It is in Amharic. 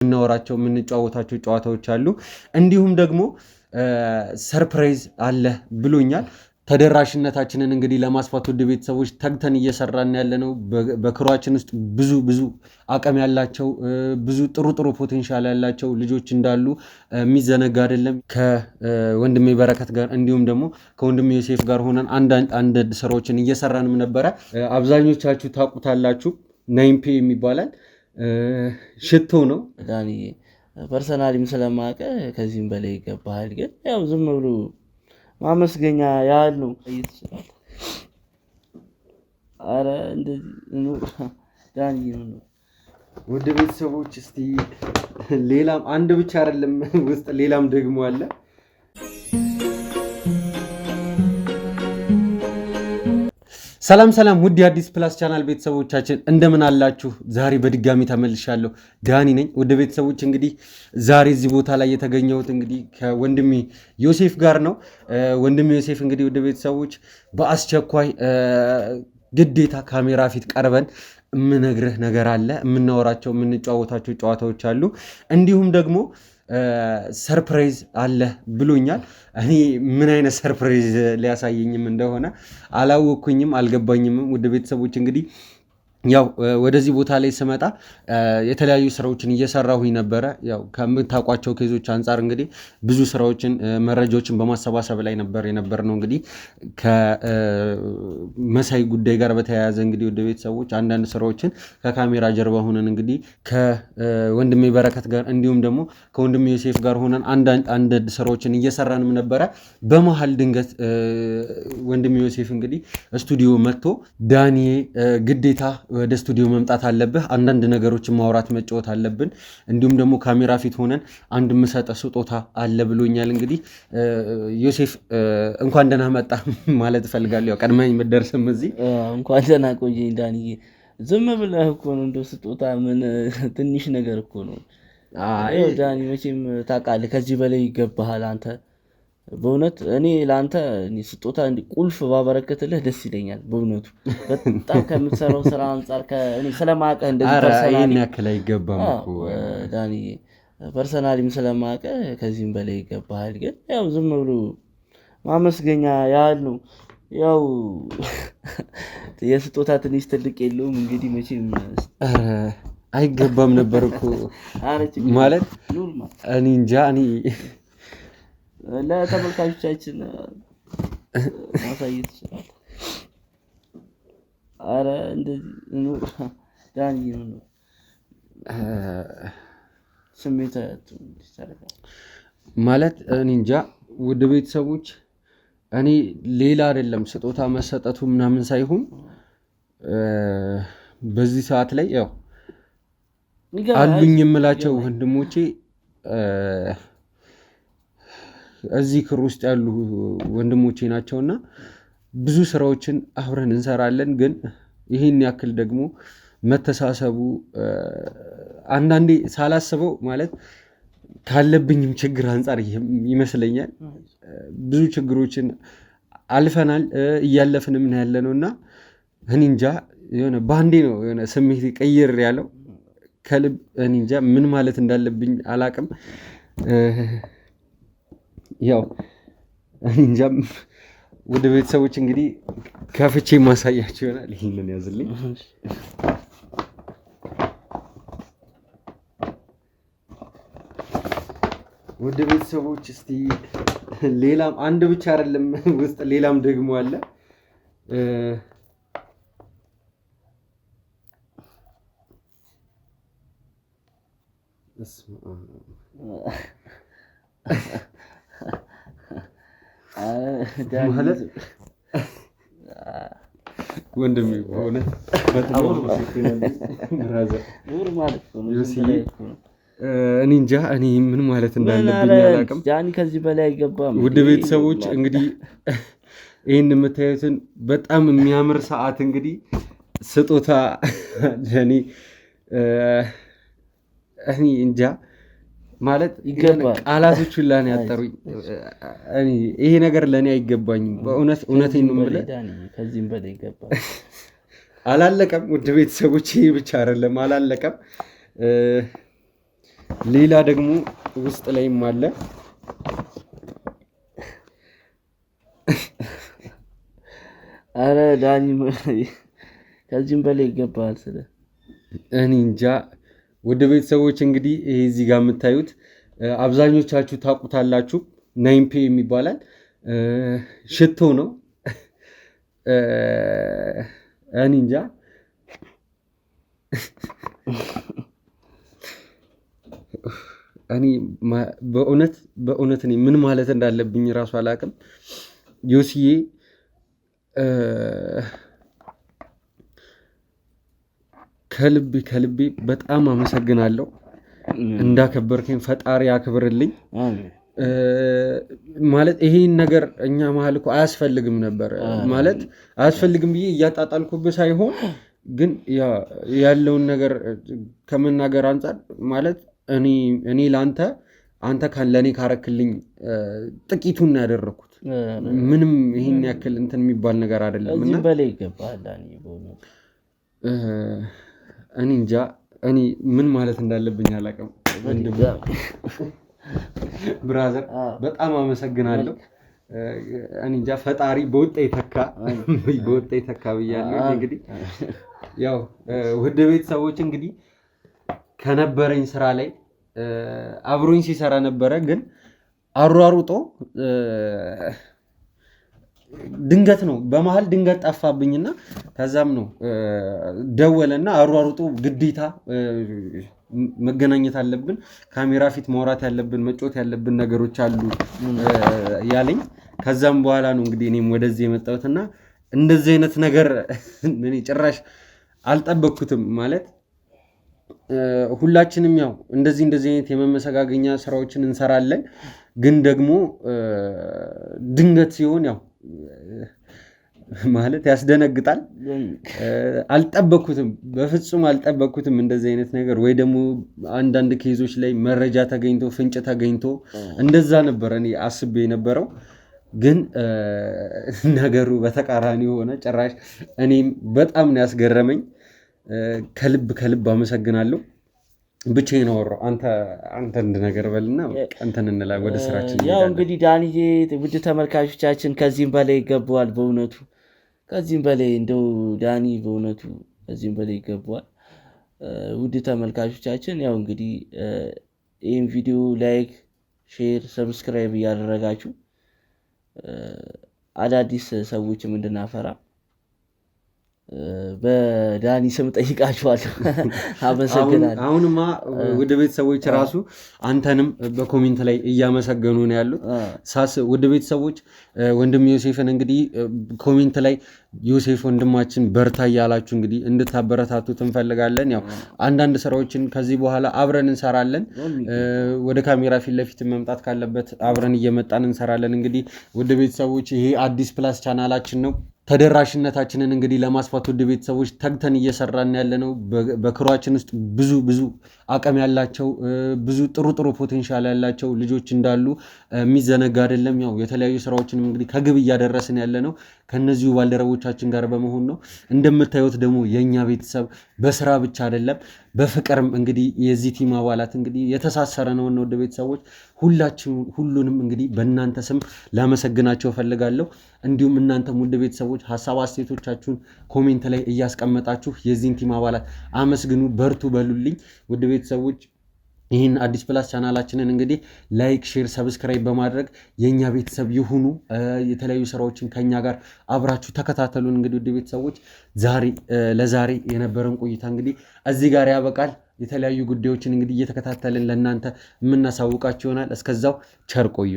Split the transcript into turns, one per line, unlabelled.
እናወራቸው የምንጫወታቸው ጨዋታዎች አሉ። እንዲሁም ደግሞ ሰርፕራይዝ አለ ብሎኛል። ተደራሽነታችንን እንግዲህ ለማስፋት ውድ ቤተሰቦች ተግተን እየሰራን ያለነው በክሯችን ውስጥ ብዙ አቅም ያላቸው ብዙ ጥሩ ፖቴንሻል ያላቸው ልጆች እንዳሉ የሚዘነጋ አይደለም። ከወንድሜ በረከት ጋር እንዲሁም ደግሞ ከወንድሜ ዮሴፍ ጋር ሆነን አንድ ስራዎችን እየሰራንም ነበረ። አብዛኞቻችሁ ታውቁታላችሁ። ናይምፔ የሚባላል ሽቶ ነው።
ዳኒ ፐርሰናሊም ስለማቀ ከዚህም በላይ ይገባሃል። ግን ያው ዝም ብሎ ማመስገኛ ያህል ነው እየተሰራለ። አረ እንደዚህ ዳኒ ነው።
ወደ ቤተሰቦች እስቲ ሌላም አንድ ብቻ አይደለም ውስጥ ሌላም ደግሞ አለ። ሰላም ውድ የአዲስ ፕላስ ቻናል ቤተሰቦቻችን እንደምን አላችሁ? ዛሬ በድጋሚ ተመልሻለሁ። ዳኒ ነኝ። ወደ ቤተሰቦች እንግዲህ ዛሬ እዚህ ቦታ ላይ የተገኘሁት እንግዲህ ከወንድሜ ዮሴፍ ጋር ነው። ወንድሜ ዮሴፍ እንግዲህ ወደ ቤተሰቦች በአስቸኳይ ግዴታ ካሜራ ፊት ቀርበን የምነግርህ ነገር አለ፣ የምናወራቸው የምንጫወታቸው ጨዋታዎች አሉ። እንዲሁም ደግሞ ሰርፕራይዝ አለ ብሎኛል። እኔ ምን አይነት ሰርፕራይዝ ሊያሳየኝም እንደሆነ አላወኩኝም፣ አልገባኝም። ውድ ቤተሰቦች እንግዲህ ያው ወደዚህ ቦታ ላይ ስመጣ የተለያዩ ስራዎችን እየሰራሁኝ ነበረ። ያው ከምታውቋቸው ኬዞች አንጻር እንግዲህ ብዙ ስራዎችን መረጃዎችን በማሰባሰብ ላይ የነበር ነው። እንግዲህ ከመሳይ ጉዳይ ጋር በተያያዘ እንግዲህ ወደ ቤተሰቦች አንዳንድ ስራዎችን ከካሜራ ጀርባ ሆነን እንግዲህ ከወንድሜ በረከት ጋር እንዲሁም ደግሞ ከወንድሜ ዮሴፍ ጋር ሆነን አንዳንድ ስራዎችን እየሰራንም ነበረ። በመሀል ድንገት ወንድሜ ዮሴፍ እንግዲህ ስቱዲዮ መጥቶ ዳኒ ግዴታ ወደ ስቱዲዮ መምጣት አለብህ፣ አንዳንድ ነገሮችን ማውራት መጫወት አለብን፣ እንዲሁም ደግሞ ካሜራ ፊት ሆነን አንድ ምሰጠ ስጦታ አለ ብሎኛል። እንግዲህ ዮሴፍ እንኳን ደህና መጣ ማለት እፈልጋለሁ። ያው ቀድመኝ መደርስም እዚህ
እንኳን ደህና ቆየኝ ዳንዬ። ዝም ብለህ እኮ ነው እንደው ስጦታ ምን ትንሽ ነገር እኮ ነው። አይ ዳኒ መቼም ታውቃለህ ከዚህ በላይ ይገባሃል አንተ። በእውነት እኔ ለአንተ ስጦታ ቁልፍ ባበረከትልህ ደስ ይለኛል። በእውነቱ በጣም ከምትሰራው ስራ አንጻር እኔ ስለማውቅህ እንደዚህ
ፐርሰናሊ ያክል አይገባም እኮ
ዳኒ፣ ፐርሰናሊም ስለማውቅህ ከዚህም በላይ ይገባሃል። ግን ያው ዝም ብሎ ማመስገኛ ያህል ነው። ያው የስጦታ ትንሽ ትልቅ የለውም እንግዲህ መቼም
አይገባም ነበር እኮ ማለት እኔ እንጃ። እኔ
ለተመልካቾቻችን ማሳየት ይችላል። አረ እንደዚህ ዳኒ ነው ስሜት
ማለት እኔ እንጃ። ውድ ቤተሰቦች እኔ ሌላ አይደለም ስጦታ መሰጠቱ ምናምን ሳይሆን በዚህ ሰዓት ላይ ያው አሉኝ የምላቸው ወንድሞቼ እዚህ ክር ውስጥ ያሉ ወንድሞቼ ናቸውና ብዙ ስራዎችን አብረን እንሰራለን። ግን ይህን ያክል ደግሞ መተሳሰቡ አንዳንዴ ሳላስበው ማለት ካለብኝም ችግር አንጻር ይመስለኛል ብዙ ችግሮችን አልፈናል፣ እያለፍንም ነው ያለነውና እኔ እንጃ የሆነ ባንዴ ነው የሆነ ስሜት ቀይር ያለው ከልብ። እኔ እንጃ ምን ማለት እንዳለብኝ አላቅም። ያው እንጃም ወደ ቤተሰቦች እንግዲህ ከፍቼ ማሳያቸው ይሆናል። ይሄንን ያዝልኝ። ወደ ቤተሰቦች እስቲ ሌላም አንድ ብቻ አይደለም ውስጥ ሌላም ደግሞ አለ። ማለት ወንድሜ በእውነት በጣም እኔ እንጃ እኔ ምን ማለት እንዳለብኝ አላውቅም።
ዳኒ ከዚህ በላይ አይገባም።
ውድ ቤተሰቦች እንግዲህ ይህን የምታዩትን በጣም የሚያምር ሰዓት እንግዲህ ስጦታ ለእኔ እኔ እንጃ ማለት ቃላቶች ሁላ ነው ያጠሩኝ። ይሄ ነገር ለእኔ አይገባኝም። እውነቴን ነው የምልህ።
ከዚህም በላይ ይገባል።
አላለቀም ውድ ቤተሰቦች፣ ይሄ ብቻ አይደለም አላለቀም። ሌላ ደግሞ ውስጥ ላይም አለ።
አረ ዳኒ ከዚህም በላይ ይገባል።
እኔ እንጃ። ወደ ቤተሰቦች እንግዲህ ይሄ እዚህ ጋር የምታዩት አብዛኞቻችሁ ታውቁታላችሁ። 9P የሚባላል ሽቶ ነው። እኔ እንጃ እኔ በእውነት እኔ ምን ማለት እንዳለብኝ እራሱ አላውቅም። ዮሲዬ ከልቤ በጣም አመሰግናለሁ። እንዳከበርከኝ ፈጣሪ ያክብርልኝ። ማለት ይሄን ነገር እኛ መሀል እኮ አያስፈልግም ነበር። ማለት አያስፈልግም ብዬ እያጣጣልኩብህ ሳይሆን ግን ያለውን ነገር ከመናገር አንጻር ማለት እኔ ለአንተ አንተ ለእኔ ካረክልኝ ጥቂቱን ያደረኩት ምንም ይሄን ያክል እንትን የሚባል ነገር አይደለም። እና
በላይ ይገባል።
እኔ እንጃ እኔ ምን ማለት እንዳለብኝ አላውቅም። ብራዘር በጣም አመሰግናለሁ። እኔ እንጃ ፈጣሪ በወጣ ይተካ ብያለሁ። እንግዲህ ያው ውድ ቤተሰቦች እንግዲህ ከነበረኝ ስራ ላይ አብሮኝ ሲሰራ ነበረ። ግን አሯሩጦ ድንገት ነው በመሀል ድንገት ጠፋብኝና ከዛም ነው ደወለና አሯሩጦ ግዴታ መገናኘት አለብን፣ ካሜራ ፊት ማውራት ያለብን መጮት ያለብን ነገሮች አሉ ያለኝ። ከዛም በኋላ ነው እንግዲህ እኔም ወደዚህ የመጣሁትና እንደዚህ አይነት ነገር እኔ ጭራሽ አልጠበቅኩትም። ማለት ሁላችንም ያው እንደዚህ አይነት የመመሰጋገኛ ስራዎችን እንሰራለን። ግን ደግሞ ድንገት ሲሆን ያው ማለት ያስደነግጣል። አልጠበቅኩትም፣ በፍጹም አልጠበቅኩትም እንደዚህ አይነት ነገር። ወይ ደግሞ አንዳንድ ኬዞች ላይ መረጃ ተገኝቶ ፍንጭ ተገኝቶ እንደዛ ነበር እኔ አስቤ የነበረው። ግን ነገሩ በተቃራኒ ሆነ። ጭራሽ እኔም በጣም ነው ያስገረመኝ። ከልብ አመሰግናለሁ። ብቻዬን አወራሁ። አንተ ነገር በልና እንትን እንላ ወደ ስራችን።
ያው እንግዲህ ዳንዬ ውድ ተመልካቾቻችን ከዚህም በላይ ይገባዋል። በእውነቱ ከዚህም በላይ እንደው ዳኒ በእውነቱ ከዚህም በላይ ይገባዋል። ውድ ተመልካቾቻችን ያው እንግዲህ ይህን ቪዲዮ ላይክ፣ ሼር፣ ሰብስክራይብ እያደረጋችሁ አዳዲስ ሰዎችም እንድናፈራ በዳኒ ስም ጠይቃችኋለሁ። አመሰግናለሁ።
አሁንማ ወደ ቤተሰቦች ራሱ አንተንም በኮሜንት ላይ እያመሰገኑ ነው ያሉት። ወደ ቤተሰቦች ወንድም ዮሴፍን እንግዲህ ኮሜንት ላይ ዮሴፍ ወንድማችን በርታ እያላችሁ እንግዲህ እንድታበረታቱት እንፈልጋለን። ያው አንዳንድ ስራዎችን ከዚህ በኋላ አብረን እንሰራለን። ወደ ካሜራ ፊት ለፊት መምጣት ካለበት አብረን እየመጣን እንሰራለን። እንግዲህ ወደ ቤተሰቦች ይሄ አዲስ ፕላስ ቻናላችን ነው። ተደራሽነታችንን እንግዲህ ለማስፋት ውድ ቤተሰቦች ተግተን እየሰራን ያለነው። በክሯችን ውስጥ ብዙ አቅም ያላቸው ብዙ ጥሩ ፖቴንሻል ያላቸው ልጆች እንዳሉ የሚዘነጋ አይደለም። ያው የተለያዩ ስራዎችንም እንግዲህ ከግብ እያደረስን ያለነው ከነዚሁ ባልደረቦቻችን ጋር በመሆን ነው። እንደምታዩት ደግሞ የኛ ቤተሰብ በስራ ብቻ አይደለም በፍቅርም እንግዲህ የዚህ ቲም አባላት እንግዲህ የተሳሰረ ነው። ወደ ቤተሰቦች ሁሉንም እንግዲህ በእናንተ ስም ላመሰግናቸው ፈልጋለሁ። እንዲሁም እናንተም ወደ ቤተሰቦች ሀሳብ አስተያየቶቻችሁን ኮሜንት ላይ እያስቀመጣችሁ የዚህን ቲም አባላት አመስግኑ፣ በርቱ በሉልኝ። ወደ ቤተሰቦች ይህን አዲስ ፕላስ ቻናላችንን እንግዲህ ላይክ፣ ሼር፣ ሰብስክራይብ በማድረግ የኛ ቤተሰብ ይሁኑ። የተለያዩ ስራዎችን ከኛ ጋር አብራችሁ ተከታተሉን። እንግዲህ ወደ ቤተሰቦች ለዛሬ የነበረን ቆይታ እንግዲህ እዚህ ጋር ያበቃል። የተለያዩ ጉዳዮችን እንግዲህ እየተከታተልን ለእናንተ የምናሳውቃችሁ ይሆናል። እስከዛው ቸር ቆዩ።